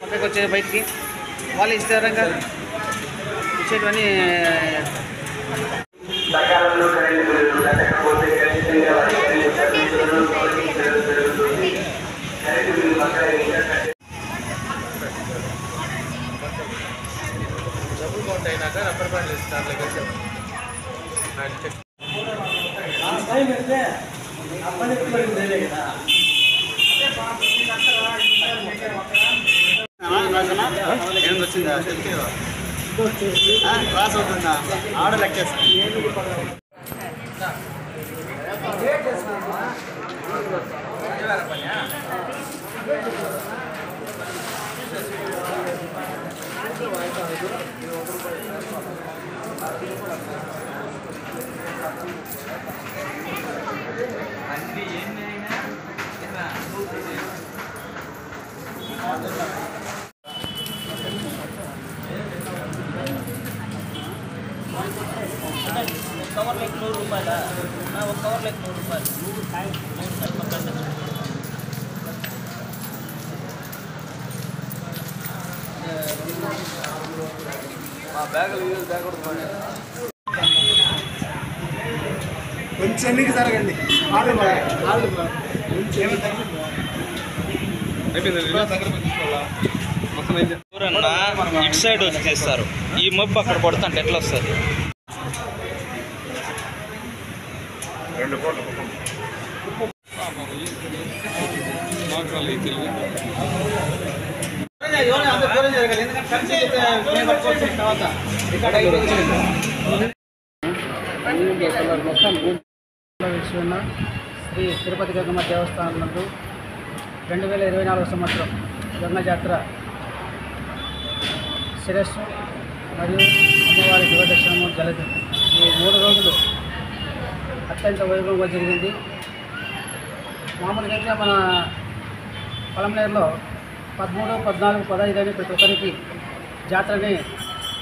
పక్కకి వచ్చే బయటికి వాళ్ళు ఇస్తారంగా ఇచ్చేటివన్నీ డబుల్ కౌంట్ అయినాక రబ్బర్ బ్యాండ్లు ఇస్తారు వచ్చిందా క్లాస్ అవుతుందా ఆడ లెక్కేస్తా कवर लेक 100 रुपये वो कवर लेक 100 रुपये కొంచెం ఎన్నికి జరగండి ఇటు సైడ్ వచ్చి చేస్తారు ఈ మబ్బు అక్కడ పడుతుంటే ఎట్లా వస్తుంది శ్రీ తిరుపతి గంగమ్మ దేవస్థానం నందు 2024 సంవత్సరం గంగా జాతర శిరస్సు మరియు అమ్మవారి దివదర్శనము జలది ఈ 3 రోజులు అత్యంత వైభవంగా జరిగింది. మామూలుగా అయితే మన పలమనేరులో 13, 14, 15 అని ప్రతి ఒక్కరికి జాతరని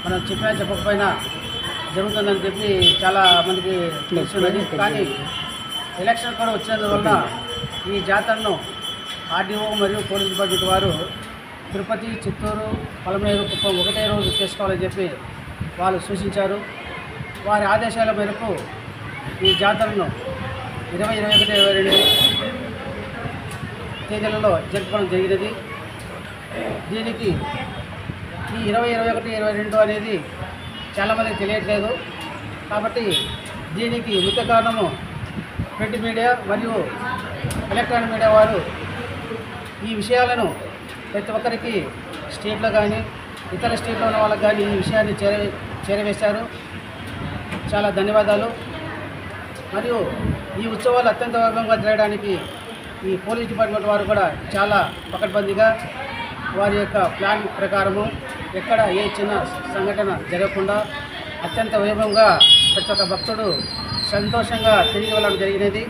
మనం చెప్పినా చెప్పకపోయినా జరుగుతుందని చెప్పి చాలా మందికి తెలుస్తున్నది. కానీ ఎలక్షన్ కూడా వచ్చినందువల్ల ఈ జాతరను ఆర్డీఓ మరియు పోలీస్ డిపార్ట్మెంట్ వారు తిరుపతి, చిత్తూరు, పలమనేరు, కుప్పం ఒకటే రోజు చేసుకోవాలని చెప్పి వాళ్ళు సూచించారు. వారి ఆదేశాల మేరకు ఈ జాతరను 20, 21, 22 తేదీలలో జరుపుకోవడం జరిగినది. దీనికి ఈ 20, 21, 22 అనేది చాలామందికి తెలియట్లేదు. కాబట్టి దీనికి ముఖ్య కారణము ప్రింట్ మీడియా మరియు ఎలక్ట్రానిక్ మీడియా వారు ఈ విషయాలను ప్రతి ఒక్కరికి స్టేట్లో కానీ ఇతర స్టేట్లో ఉన్న వాళ్ళకి కానీ ఈ విషయాన్ని చేరవేశారు. చాలా ధన్యవాదాలు. మరియు ఈ ఉత్సవాలు అత్యంత వైభవంగా జరగడానికి ఈ పోలీస్ డిపార్ట్మెంట్ వారు కూడా చాలా పకడ్బందీగా వారి యొక్క ప్లాన్ ప్రకారము ఎక్కడ ఏ చిన్న సంఘటన జరగకుండా అత్యంత వైభవంగా ప్రతి ఒక్క భక్తుడు సంతోషంగా తిరిగి వెళ్ళడం జరిగినది.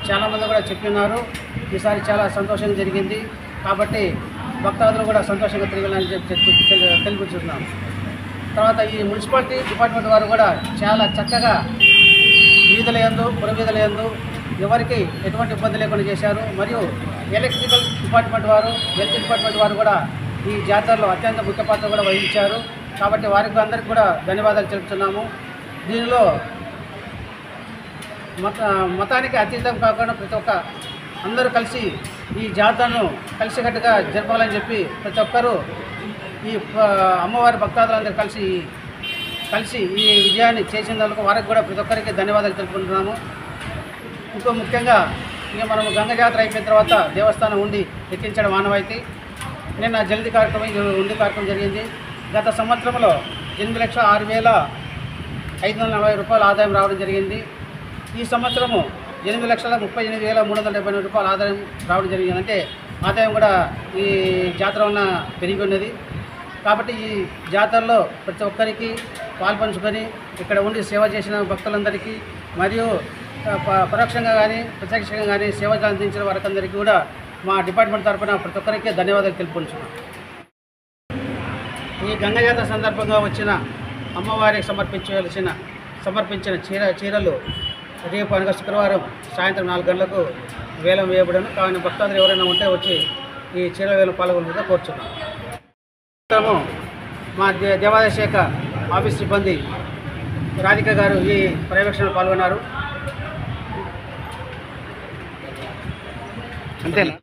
చాలామంది కూడా చెప్పినారు ఈసారి చాలా సంతోషంగా జరిగింది. కాబట్టి భక్తాదులు కూడా సంతోషంగా తిరిగి వెళ్ళాలని చెప్పి తెలుపుతున్నాం. తర్వాత ఈ మున్సిపాలిటీ డిపార్ట్మెంట్ వారు కూడా చాలా చక్కగా వీధుల యందు, పురవీధుల యందు ఎవరికి ఎటువంటి ఇబ్బంది లేకుండా చేశారు. మరియు ఎలక్ట్రికల్ డిపార్ట్మెంట్ వారు, హెల్త్ డిపార్ట్మెంట్ వారు కూడా ఈ జాతరలో అత్యంత ముఖ్య పాత్ర కూడా వహించారు. కాబట్టి వారికి అందరికీ కూడా ధన్యవాదాలు తెలుపుతున్నాము. దీనిలో మతానికి అతీతం కాకుండా ప్రతి ఒక్క అందరూ కలిసి ఈ జాతరను కలిసికట్టుగా జరపాలని చెప్పి ప్రతి ఒక్కరూ ఈ అమ్మవారి భక్తాదులందరూ కలిసి ఈ విజయాన్ని చేసినందుకు వారికి కూడా ప్రతి ఒక్కరికి ధన్యవాదాలు తెలుపుకుంటున్నాము. ఇంకో ముఖ్యంగా ఇక మనం గంగ జాతర అయిపోయిన తర్వాత దేవస్థానం ఉండి ఎక్కించడం ఆనవాయితీ. నిన్న జల్దీ కార్యక్రమం, ఉండి కార్యక్రమం జరిగింది. గత సంవత్సరంలో 8,06,540 రూపాయల ఆదాయం రావడం జరిగింది. ఈ సంవత్సరము 8,38,378 రూపాయల ఆదాయం రావడం జరిగింది. అంటే ఆదాయం కూడా ఈ జాతర వలన పెరిగి ఉన్నది. కాబట్టి ఈ జాతరలో ప్రతి ఒక్కరికి పాల్పంచుకొని ఇక్కడ ఉండి సేవ చేసిన భక్తులందరికీ మరియు పరోక్షంగా కానీ ప్రత్యక్షంగా కానీ సేవలు అందించిన వారికందరికీ కూడా మా డిపార్ట్మెంట్ తరఫున ప్రతి ఒక్కరికి ధన్యవాదాలు తెలుపుకుంటున్నాం. ఈ గంగా జాతర సందర్భంగా వచ్చిన అమ్మవారికి సమర్పించిన చీరలు రేపు అనగా శుక్రవారం సాయంత్రం 4 గంటలకు వేలం వేయబడను. కావున భక్తాదులు ఎవరైనా ఉంటే వచ్చి ఈ చీరల వేలం పాల్గొనగా కోరుచున్నాము. మా దేవాదాయ శాఖ ఆఫీస్ సిబ్బంది రాధిక గారు ఈ పర్యవేక్షణలో పాల్గొన్నారు. అంతేనా?